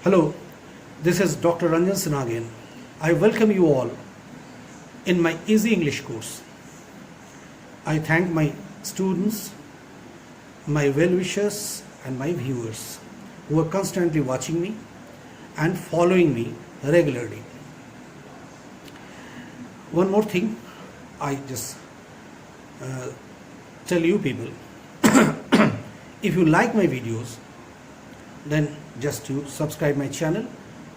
Hello, this is Dr. Ranjan Sinha again. I welcome you all in my Easy English course. I thank my students, my well-wishers and my viewers who are constantly watching me and following me regularly. One more thing, I just tell you people, if you like my videos, then just to subscribe my channel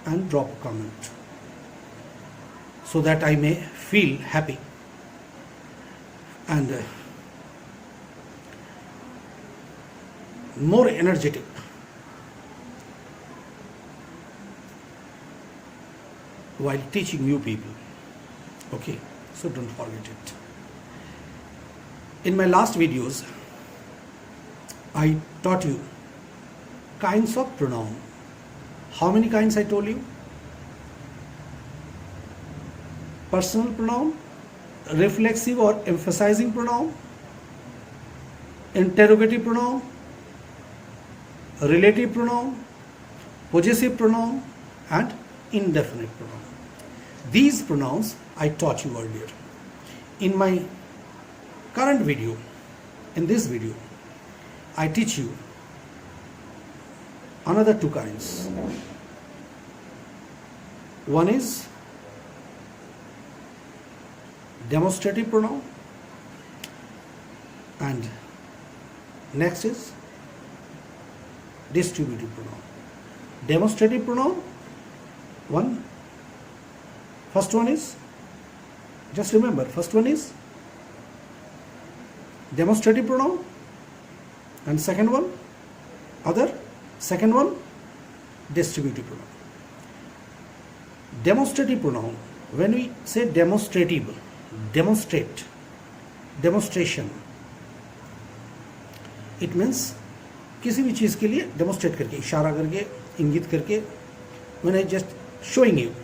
and drop a comment so that I may feel happy and more energetic. While teaching you people. Okay, so don't forget it. In my last videos, I taught you kinds of pronoun. How many kinds I told you? Personal pronoun, reflexive or emphasizing pronoun, interrogative pronoun, relative pronoun, possessive pronoun and indefinite pronoun. These pronouns I taught you earlier. In my current video, in this video, I teach you another two kinds. One is demonstrative pronoun and next is distributive pronoun. Demonstrative pronoun, first one is, just remember, first one is demonstrative pronoun and second one distributive pronoun. Demonstrative pronoun, when we say demonstrative, demonstration, it means किसी भी चीज़ के लिए demonstrate करके, इशारा करके, इंगित करके, when I just showing you,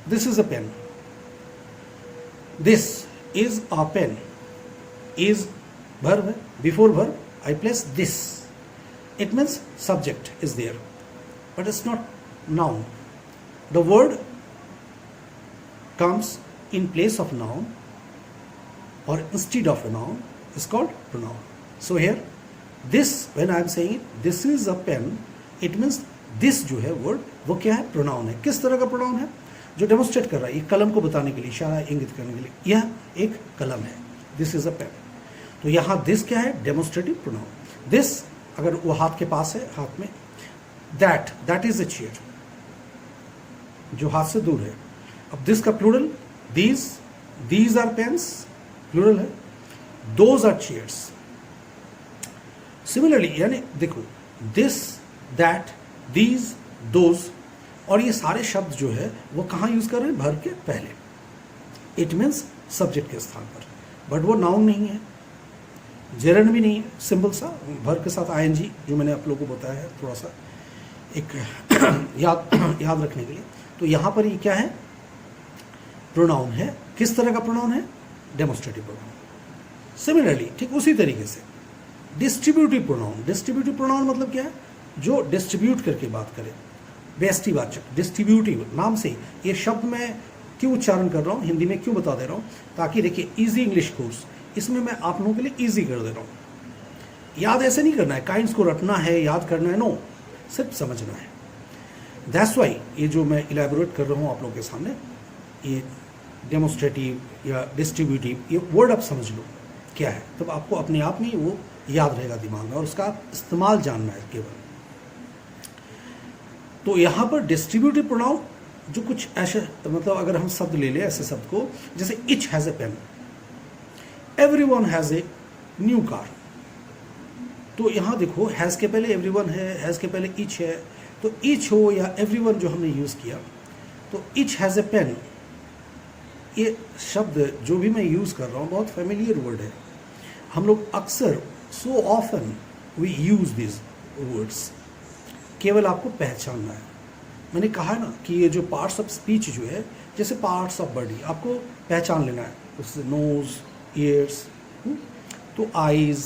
this is a pen, this is a pen, is verb, before verb I place this, it means subject is there, but it's not noun. The word comes in place of noun or instead of a noun is called pronoun. So here this, when I am saying it, this is a pen, it means this जो है word वो क्या है, pronoun है. किस तरह का pronoun है? जो demonstrate कर रहा है, ये कलम को बताने के लिए, इशारा इंगित करने के लिए, यह एक कलम है. This is a pen. तो यहाँ this क्या है, demonstrative pronoun. This अगर वो हाथ के पास है, हाथ में, that is a chair, जो हाथ से दूर है. अब this का plural, these are pens, plural है, those are chairs. Similarly, यानी देखो, this, that, these, those, और ये सारे शब्द जो है वो कहाँ यूज कर रहे हैं, verb के पहले. It means subject के स्थान पर, बट वो नाउन नहीं है, जेरंड भी नहीं है, सिंपल सा verb के साथ ing, जो मैंने आप लोगों को बताया है थोड़ा सा एक याद रखने के लिए. तो यहाँ पर ये क्या है, प्रोनाउन है. किस तरह का प्रोनाउन है, डेमोस्ट्रेटिव प्रोनाउन. सिमिलरली ठीक उसी तरीके से डिस्ट्रीब्यूटिव प्रोनाउन मतलब क्या है, जो डिस्ट्रीब्यूट करके बात करे, व्यष्टिवाचक. डिस्ट्रीब्यूटिव नाम से ये शब्द मैं क्यों उच्चारण कर रहा हूँ, हिंदी में क्यों बता दे रहा हूँ, ताकि देखिए इजी इंग्लिश कोर्स, इसमें मैं आप लोगों के लिए इजी कर दे रहा हूँ. याद ऐसे नहीं करना है, काइंड्स को रटना है, याद करना है, नो, सिर्फ समझना है. दैट्स वाई ये जो मैं इलेबोरेट कर रहा हूँ आप लोगों के सामने, ये डेमोस्ट्रेटिव या डिस्ट्रीब्यूटिव, ये वर्ड आप समझ लो क्या है, तब आपको अपने आप में वो याद रहेगा दिमाग में और उसका इस्तेमाल जानना है केवल. तो यहाँ पर डिस्ट्रीब्यूटिव प्रोनाउन जो कुछ ऐसे, मतलब अगर हम शब्द ले लें ऐसे शब्द को, जैसे each has a pen, everyone has a new car. तो यहाँ देखो हैज के पहले एवरीवन है, हैज के पहले इच है, तो इच हो या एवरीवन जो हमने यूज किया, तो इच हैज ए पेन, ये शब्द जो भी मैं यूज कर रहा हूँ बहुत फेमिलियर वर्ड है. हम लोग अक्सर so often we use these words, केवल आपको पहचानना है. मैंने कहा ना कि ये जो पार्ट्स ऑफ स्पीच जो है, जैसे पार्ट्स ऑफ बॉडी आपको पहचान लेना है, उससे नोज, ईयर्स, तो आईज,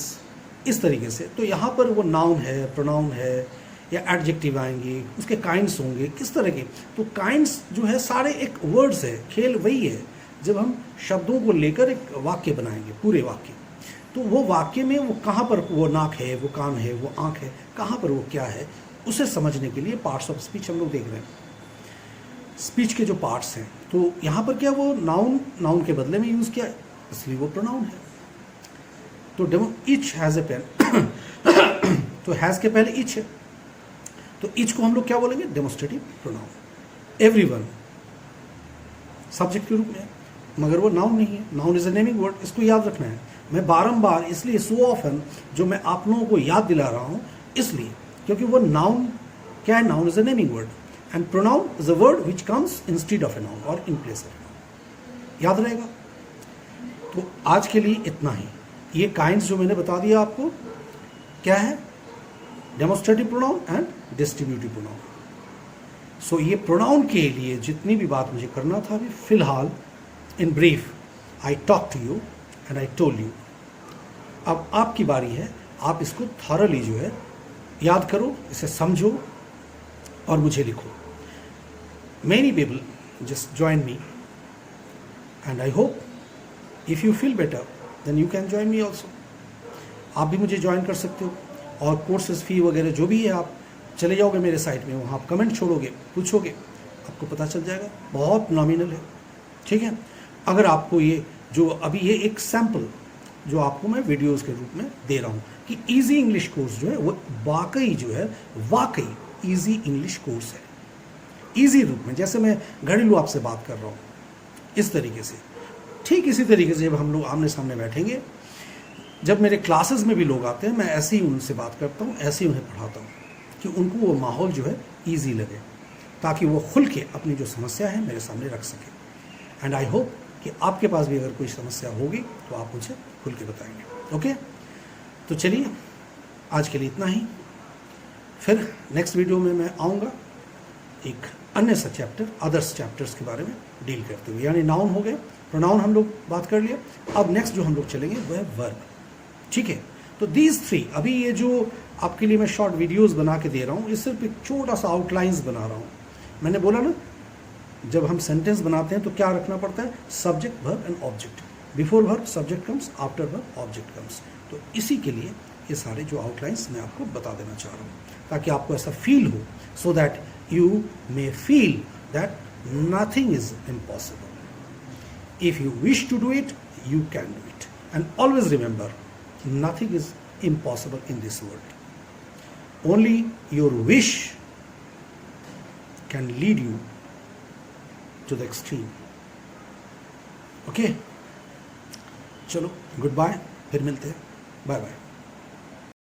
इस तरीके से. तो यहाँ पर वो नाउन है, प्रोनाउन है, या एडजेक्टिव आएंगे, उसके काइंड्स होंगे, किस तरह के। तो काइंड्स जो है सारे एक वर्ड्स है, खेल वही है जब हम शब्दों को लेकर एक वाक्य बनाएंगे, पूरे वाक्य। तो वो वाक्य में वो कहाँ पर वो नाक है, वो कान है, वो आँख है, कहाँ पर वो क्या है, उसे समझने के लिए पार्ट्स ऑफ स्पीच हम लोग देख रहे हैं। स्पीच के जो पार्ट्स हैं, तो यहाँ पर क्या वो नाउन के बदले में यूज़ किया है, इसलिए वो प्रोनाउन है। तो demo each has a pen तो हैज़ के पहले इच है, तो इच को हम लोग क्या बोलेंगे, डेमोस्ट्रेटिव प्रोनाउन। एवरीवन सब्जेक्ट के रूप में है, मगर वो नाउन नहीं है, noun is a naming word, इसको याद रखना है। मैं बारंबार इसलिए सो ऑफन जो मैं आप लोगों को याद दिला रहा हूँ, इसलिए क्योंकि वो नाउन क्या है, noun is a naming word and pronoun is a word which comes instead of a noun और इन प्लेस ऑफ नाउन। याद रहेगा। तो आज के लिए इतना ही। ये काइंड्स जो मैंने बता दिया आपको क्या है, demonstrative pronoun and distributive pronoun. So ये प्रोनाउन के लिए जितनी भी बात मुझे करना था अभी फिलहाल, in brief I talk to you and I told you. अब आपकी बारी है, आप इसको थॉरली जो है याद करो, इसे समझो और मुझे लिखो। Many people just join me and I hope if you feel better then you can join me also। आप भी मुझे ज्वाइन कर सकते हो और कोर्सेज फी वगैरह जो भी है आप चले जाओगे मेरे साइट में, वहाँ आप कमेंट छोड़ोगे, पूछोगे, आपको पता चल जाएगा, बहुत नॉमिनल है, ठीक है। अगर आपको ये जो अभी ये एक सैम्पल जो आपको मैं वीडियोस के रूप में दे रहा हूँ कि इजी इंग्लिश कोर्स जो है वो वाकई जो है वाकई इजी इंग्लिश कोर्स है, इजी रूप में, जैसे मैं घरेलू आपसे बात कर रहा हूँ इस तरीके से, ठीक इसी तरीके से जब हम लोग आमने सामने बैठेंगे, जब मेरे क्लासेस में भी लोग आते हैं मैं ऐसे ही उनसे बात करता हूँ, ऐसे ही उन्हें पढ़ाता हूँ कि उनको वो माहौल जो है ईजी लगे, ताकि वो खुल के अपनी जो समस्या है मेरे सामने रख सके। एंड आई होप कि आपके पास भी अगर कोई समस्या होगी तो आप मुझे खुल के बताएंगे। ओके, तो चलिए आज के लिए इतना ही। फिर नेक्स्ट वीडियो में मैं आऊँगा एक अन्य सा चैप्टर, अदर्स चैप्टर्स के बारे में डील करते हुए, यानी नाउन हो गए, प्रोनाउन हम लोग बात कर लिया। अब नेक्स्ट जो हम लोग चलेंगे वह है वर्ब, ठीक है। तो दीज थ्री, अभी ये जो आपके लिए मैं शॉर्ट वीडियोस बना के दे रहा हूँ, ये सिर्फ एक छोटा सा आउटलाइंस बना रहा हूँ। मैंने बोला ना, जब हम सेंटेंस बनाते हैं तो क्या रखना पड़ता है, subject, verb and object. Before verb subject comes, after verb object comes. तो इसी के लिए ये सारे जो आउटलाइंस मैं आपको बता देना चाह रहा हूँ, ताकि आपको ऐसा फील हो, so that you may feel that nothing is impossible. If you wish to do it, you can do it. And always remember, nothing is impossible in this world. Only your wish can lead you to the extreme. Okay? चलो, goodbye, फिर मिलते हैं, bye bye.